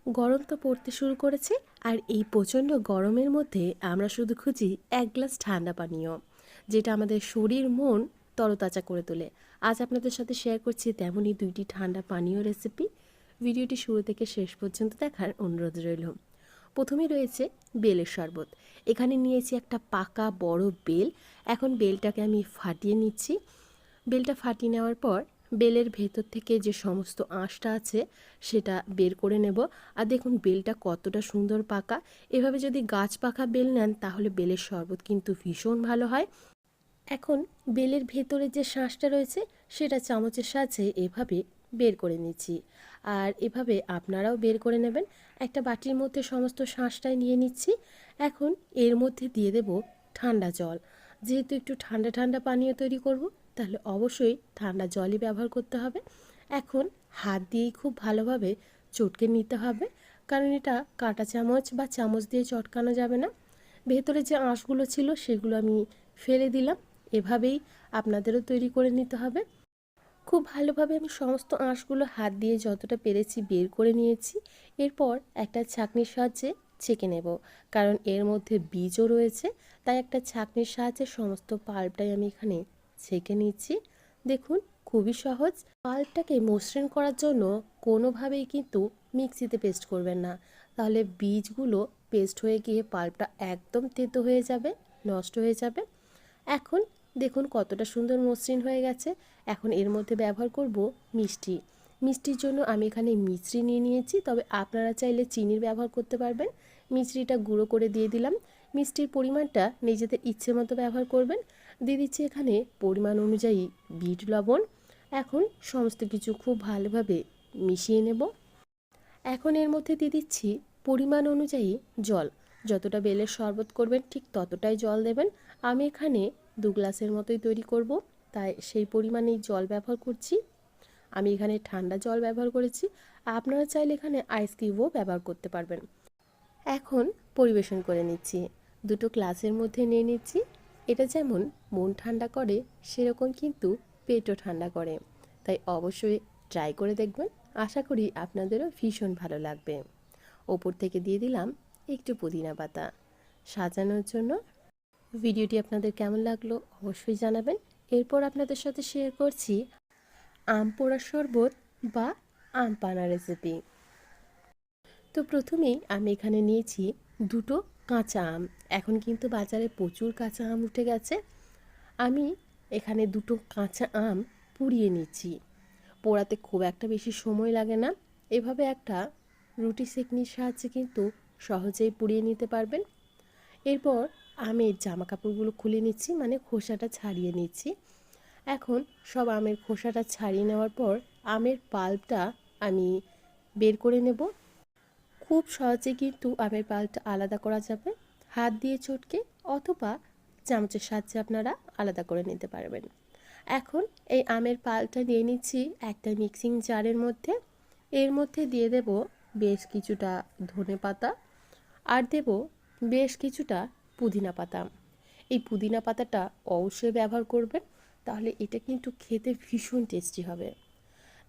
গরম তো পড়তে শুরু করেছে, আর এই প্রচণ্ড গরমের মধ্যে আমরা শুধু খুঁজি এক গ্লাস ঠান্ডা পানীয়, যেটা আমাদের শরীর মন তরতাজা করে তোলে। আজ আপনাদের সাথে শেয়ার করছি তেমনই দুইটি ঠান্ডা পানীয় রেসিপি। ভিডিওটি শুরু থেকে শেষ পর্যন্ত দেখার অনুরোধ রইল। প্রথমেই রয়েছে বেলের শরবত। এখানে নিয়েছি একটা পাকা বড় বেল। এখন বেলটাকে আমি ফাটিয়ে নিচ্ছি। বেলটা ফাটিয়ে নেওয়ার পর বেলের ভেতর থেকে যে সমস্ত আঁশটা আছে সেটা বের করে নেব। আর দেখুন বেলটা কতটা সুন্দর পাকা। এভাবে যদি গাছ পাকা বেল নেন তাহলে বেলের শরবত কিন্তু ভীষণ ভালো হয়। এখন বেলের ভেতরে যে শাঁসটা রয়েছে সেটা চামচের সাহায্যে এভাবে বের করে নিচ্ছি। আর এভাবে আপনারাও বের করে নেবেন। একটা বাটির মধ্যে সমস্ত শাঁসটাই নিয়ে নিচ্ছি। এখন এর মধ্যে দিয়ে দেব ঠান্ডা জল। যেহেতু একটু ঠান্ডা ঠান্ডা পানীয় তৈরি করব, তাহলে অবশ্যই ঠান্ডা জলই ব্যবহার করতে হবে। এখন হাত দিয়েই খুব ভালোভাবে চটকে নিতে হবে, কারণ এটা কাঁটা চামচ বা চামচ দিয়ে চটকানো যাবে না। ভেতরে যে আঁশগুলো ছিল সেগুলো আমি ফেলে দিলাম। এভাবেই আপনাদেরও তৈরি করে নিতে হবে। খুব ভালোভাবে আমি সমস্ত আঁশগুলো হাত দিয়ে যতটা পেরেছি বের করে নিয়েছি। এরপর একটা ছাঁকনির সাহায্যে ছেঁকে নেব, কারণ এর মধ্যে বীজও রয়েছে। তাই একটা ছাঁকনির সাহায্যে সমস্ত পাল্পটাই আমি এখানে ছেঁকে নিচ্ছি। দেখুন, খুবই সহজ। পাল্পটাকে মসৃণ করার জন্য কোনোভাবেই কিন্তু মিক্সিতে পেস্ট করবেন না, তাহলে বীজগুলো পেস্ট হয়ে গিয়ে পাল্পটা একদম তেতো হয়ে যাবে, নষ্ট হয়ে যাবে। এখন দেখুন কতটা সুন্দর মসৃণ হয়ে গেছে। এখন এর মধ্যে ব্যবহার করব মিষ্টি। মিষ্টির জন্য আমি এখানে মিছরি নিয়ে নিয়েছি, তবে আপনারা চাইলে চিনির ব্যবহার করতে পারবেন। মিছরিটা গুঁড়ো করে দিয়ে দিলাম। মিষ্টির পরিমাণটা নিজেদের ইচ্ছে মতো ব্যবহার করবেন। দিয়ে দিচ্ছি এখানে পরিমাণ অনুযায়ী বিট লবণ। এখন সমস্ত কিছু খুব ভালোভাবে মিশিয়ে নেব। এখন এর মধ্যে দিয়ে দিচ্ছি পরিমাণ অনুযায়ী জল। যতটা বেলের শরবত করবেন ঠিক ততটাই জল দেবেন। আমি এখানে 2 গ্লাসের মতোই তৈরি করব, তাই সেই পরিমাণেই জল ব্যবহার করছি। আমি এখানে ঠান্ডা জল ব্যবহার করেছি। আপনারা চাইলে এখানে আইস কিউবও ব্যবহার করতে পারবেন। এখন পরিবেশন করে নিচ্ছি। দুটো গ্লাসের মধ্যে নিয়ে নিচ্ছি। এটা যেমন মন ঠান্ডা করে, সেরকম কিন্তু পেটও ঠান্ডা করে। তাই অবশ্যই ট্রাই করে দেখবেন। আশা করি আপনাদেরও ভীষণ ভালো লাগবে। ওপর থেকে দিয়ে দিলাম একটু পুদিনা পাতা সাজানোর জন্য। ভিডিওটি আপনাদের কেমন লাগলো অবশ্যই জানাবেন। এরপর আপনাদের সাথে শেয়ার করছি আম পোড়া শরবত বা আম পানা রেসিপি। তো প্রথমেই আমি এখানে নিয়েছি দুটো কাঁচা আম। এখন কিন্তু বাজারে প্রচুর কাঁচা আম উঠে গেছে। আমি এখানে দুটো কাঁচা আম পুড়িয়ে নিচ্ছি। পোড়াতে খুব একটা বেশি সময় লাগে না। এভাবে একটা রুটি সেকনির সাহায্যে কিন্তু সহজেই পুড়িয়ে নিতে পারবেন। এরপর আমের জামা কাপড়গুলো খুলে নিচ্ছি, মানে খোসাটা ছাড়িয়ে নিচ্ছি। এখন সব আমের খোসাটা ছাড়িয়ে নেওয়ার পর আমের পাল্পটা আমি বের করে নেব। খুব সহজে কিন্তু আমের পাল্পটা আলাদা করা যাবে, হাত দিয়ে চটকে অথবা চামচের সাহায্যে আপনারা আলাদা করে নিতে পারবেন। এখন এই আমের পাল্পটা নিয়ে নিচ্ছি একটা মিক্সিং জারের মধ্যে। এর মধ্যে দিয়ে দেব বেশ কিছুটা ধনেপাতা, আর দেব বেশ কিছুটা পুদিনা পাতা। এই পুদিনা পাতাটা অবশ্যই ব্যবহার করবেন, তাহলে এটা কিন্তু খেতে ভীষণ টেস্টি হবে।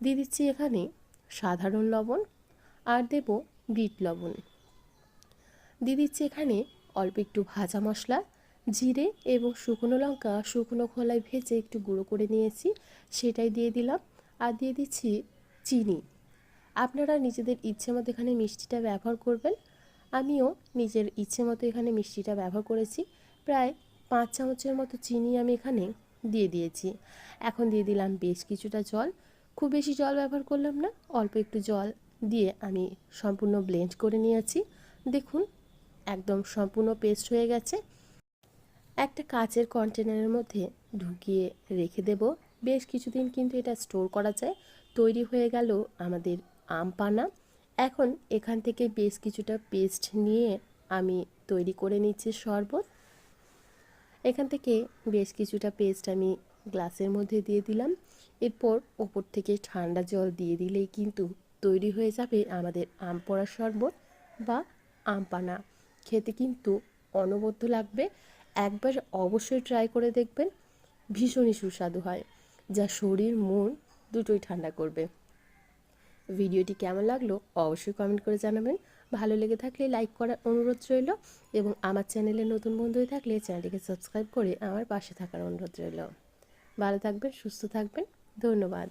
দিয়ে দিচ্ছি এখানে সাধারণ লবণ, আর দেব বিট লবণ। দিয়ে দিচ্ছি এখানে অল্প একটু ভাজা মশলা, জিরে এবং শুকনো লঙ্কা শুকনো খোলায় ভেজে একটু গুঁড়ো করে নিয়েছি, সেটাই দিয়ে দিলাম। আর দিয়ে দিচ্ছি চিনি। আপনারা নিজেদের ইচ্ছে মতো এখানে মিষ্টিটা ব্যবহার করবেন। আমিও নিজের ইচ্ছে মতো এখানে মিষ্টিটা ব্যবহার করেছি। প্রায় 5 চামচের মতো চিনি আমি এখানে দিয়ে দিয়েছি। এখন দিয়ে দিলাম বেশ কিছুটা জল। খুব বেশি জল ব্যবহার করলাম না, অল্প একটু জল দিয়ে আমি সম্পূর্ণ ব্লেন্ড করে নিয়েছি। দেখুন একদম সম্পূর্ণ পেস্ট হয়ে গেছে। একটা কাচের কন্টেনারের মধ্যে ঢুকিয়ে রেখে দেব। বেশ কিছুদিন কিন্তু এটা স্টোর করা যায়। তৈরি হয়ে গেল আমাদের আম পানা। এখন এখান থেকে বেশ কিছুটা পেস্ট নিয়ে আমি তৈরি করে নিচ্ছি শরবত। এখান থেকে বেশ কিছুটা পেস্ট আমি গ্লাসের মধ্যে দিয়ে দিলাম। এরপর ওপর থেকে ঠান্ডা জল দিয়ে দিলেই কিন্তু তৈরি হয়ে যাবে আমাদের আম পোড়া শরবত বা আম পানা। খেতে কিন্তু অনবদ্য লাগবে। একবার অবশ্যই ট্রাই করে দেখবেন, ভীষণই সুস্বাদু হয়, যা শরীর মন দুটোই ঠান্ডা করবে। ভিডিওটি কেমন লাগলো অবশ্যই কমেন্ট করে জানাবেন। ভালো লেগে থাকলে লাইক করার অনুরোধ রইল এবং আমার চ্যানেলে নতুন বন্ধু হয়ে থাকলে চ্যানেলটিকে সাবস্ক্রাইব করে আমার পাশে থাকার অনুরোধ রইল। ভালো থাকবেন, সুস্থ থাকবেন। ধন্যবাদ।